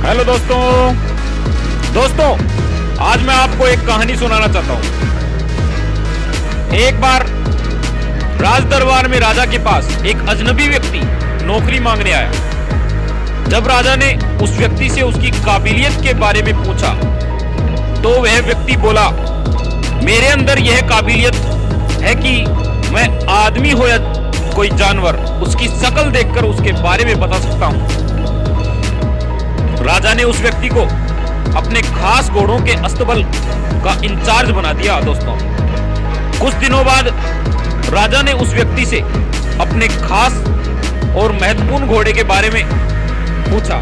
Hello दोस्तों, आज मैं आपको एक कहानी सुनाना चाहता हूँ। एक बार राज दरबार में राजा के पास एक अजनबी व्यक्ति नौकरी मांगने आया। जब राजा ने उस व्यक्ति से उसकी काबिलियत के बारे में पूछा तो वह व्यक्ति बोला, मेरे अंदर यह काबिलियत है कि मैं आदमी हो या कोई जानवर, उसकी शक्ल देखकर उसके बारे में बता सकता हूँ। राजा ने उस व्यक्ति को अपने खास घोड़ों के अस्तबल का इंचार्ज बना दिया। दोस्तों, कुछ दिनों बाद राजा ने उस व्यक्ति से अपने खास और महत्वपूर्ण घोड़े के बारे में पूछा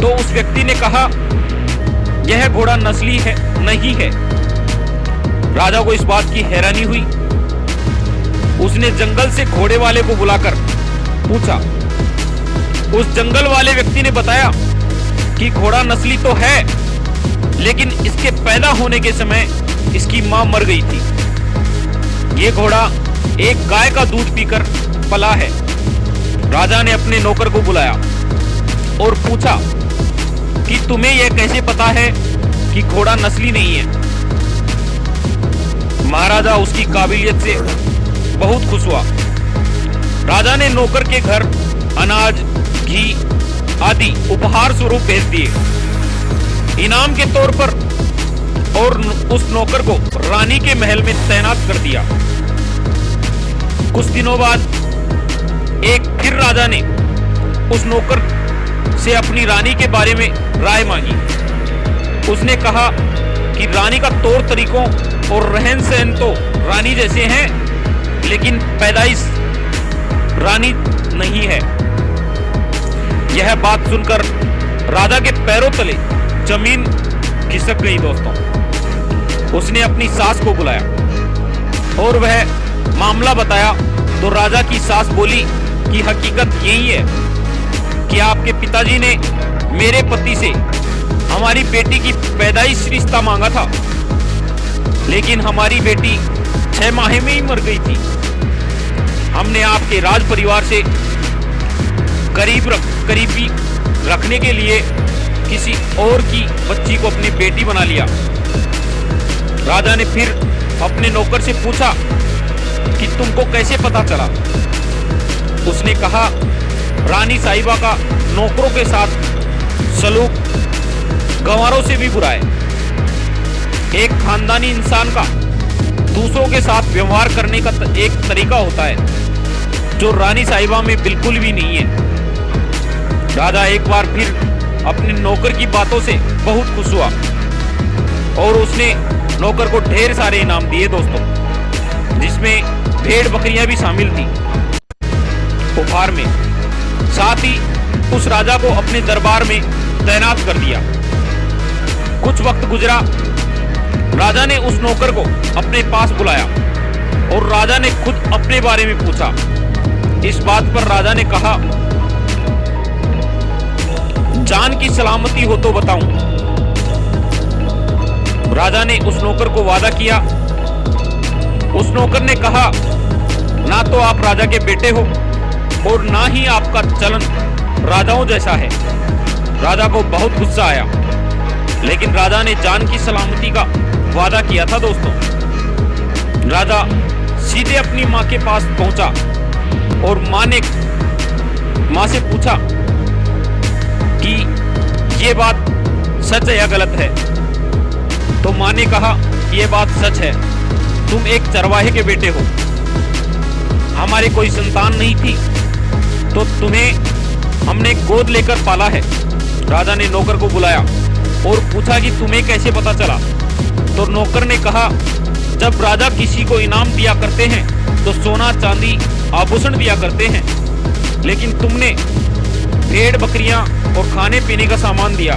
तो उस व्यक्ति ने कहा, यह घोड़ा नस्ली है नहीं है। राजा को इस बात की हैरानी हुई। उसने जंगल से घोड़े वाले को बुलाकर पूछा। उस जंगल वाले व्यक्ति ने बताया कि घोड़ा नस्ली तो है, लेकिन इसके पैदा होने के समय इसकी मां मर गई थी। ये घोड़ा एक गाय का दूध पीकर पला है। राजा ने अपने नौकर को बुलाया और पूछा कि तुम्हें यह कैसे पता है कि घोड़ा नस्ली नहीं है। महाराजा उसकी काबिलियत से बहुत खुश हुआ। राजा ने नौकर के घर अनाज, घी आदि उपहार स्वरूप भेज दिए इनाम के तौर पर और उस नौकर को रानी के महल में तैनात कर दिया। कुछ दिनों बाद एक फिर राजा ने उस नौकर से अपनी रानी के बारे में राय मांगी। उसने कहा कि रानी का तौर तरीकों और रहन सहन तो रानी जैसे हैं, लेकिन पैदाइश रानी नहीं है। यह बात सुनकर राजा के पैरों तले जमीन खिसक गई। दोस्तों, उसने अपनी सास को बुलाया और वह मामला बताया तो राजा की सास बोली कि हकीकत यही है कि आपके पिताजी ने मेरे पति से हमारी बेटी की पैदाइश रिश्ता मांगा था, लेकिन हमारी बेटी 6 माह में ही मर गई थी। हमने आपके राज परिवार से करीबी रखने के लिए किसी और की बच्ची को अपनी बेटी बना लिया। राजा ने फिर अपने नौकर से पूछा कि तुमको कैसे पता चला। उसने कहा, रानी साहिबा का नौकरों के साथ सलूक गंवारों से भी बुरा है। एक खानदानी इंसान का दूसरों के साथ व्यवहार करने का एक तरीका होता है जो रानी साहिबा में बिल्कुल भी नहीं है। राजा एक बार फिर अपने नौकर की बातों से बहुत खुश हुआ और उसने नौकर को ढेर सारे इनाम दिए। दोस्तों, जिसमें भेड़ बकरियां भी शामिल थी उपहार में। साथ ही उस राजा को अपने दरबार में तैनात कर दिया। कुछ वक्त गुजरा। राजा ने उस नौकर को अपने पास बुलाया और राजा ने खुद अपने बारे में पूछा। इस बात पर राजा ने कहा, जान की सलामती हो तो बताऊं। राजा ने उस नौकर को वादा किया। उस नौकर ने कहा, ना तो आप राजा के बेटे हो और ना ही आपका चलन राजाओं जैसा है। राजा को बहुत गुस्सा आया, लेकिन राजा ने जान की सलामती का वादा किया था। दोस्तों, राजा सीधे अपनी मां के पास पहुंचा और मां से पूछा कि ये बात सच है या गलत है। तो मां ने कहा, ये बात सच है। तुम एक चरवाहे के बेटे हो। हमारे कोई संतान नहीं थी तो तुम्हें हमने गोद लेकर पाला है। राजा ने नौकर को बुलाया और पूछा कि तुम्हें कैसे पता चला। तो नौकर ने कहा, जब राजा किसी को इनाम दिया करते हैं तो सोना चांदी आभूषण दिया करते हैं, लेकिन तुमने भेड़ बकरियां और खाने पीने का सामान दिया।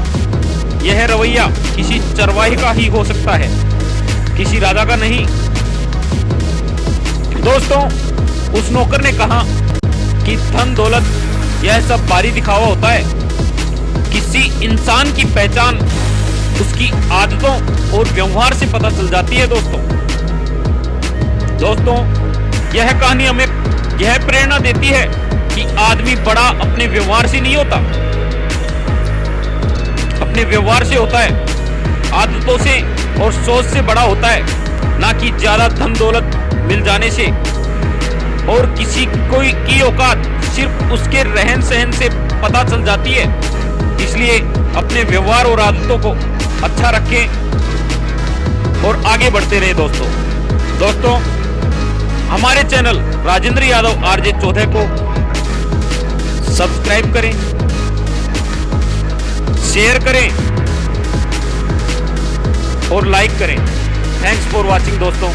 यह रवैया किसी चरवाहे का ही हो सकता है, किसी राजा का नहीं। दोस्तों, उस नौकर ने कहा कि धन दौलत यह सब बारी दिखावा होता है। किसी इंसान की पहचान उसकी आदतों और व्यवहार से पता चल जाती है। दोस्तों, यह कहानी हमें यह प्रेरणा देती है कि आदमी बड़ा अपने व्यवहार से नहीं होता, अपने व्यवहार से होता है, आदतों से और सोच से बड़ा होता है, ना कि ज्यादा धन दौलत मिल जाने से। और किसी कोई की औकात सिर्फ उसके रहन सहन से पता चल जाती है। इसलिए अपने व्यवहार और आदतों को अच्छा रखें और आगे बढ़ते रहे दोस्तों। हमारे चैनल राजेंद्र यादव आरजे चौधे को सब्सक्राइब करें, शेयर करें और लाइक करें। थैंक्स फॉर वॉचिंग दोस्तों।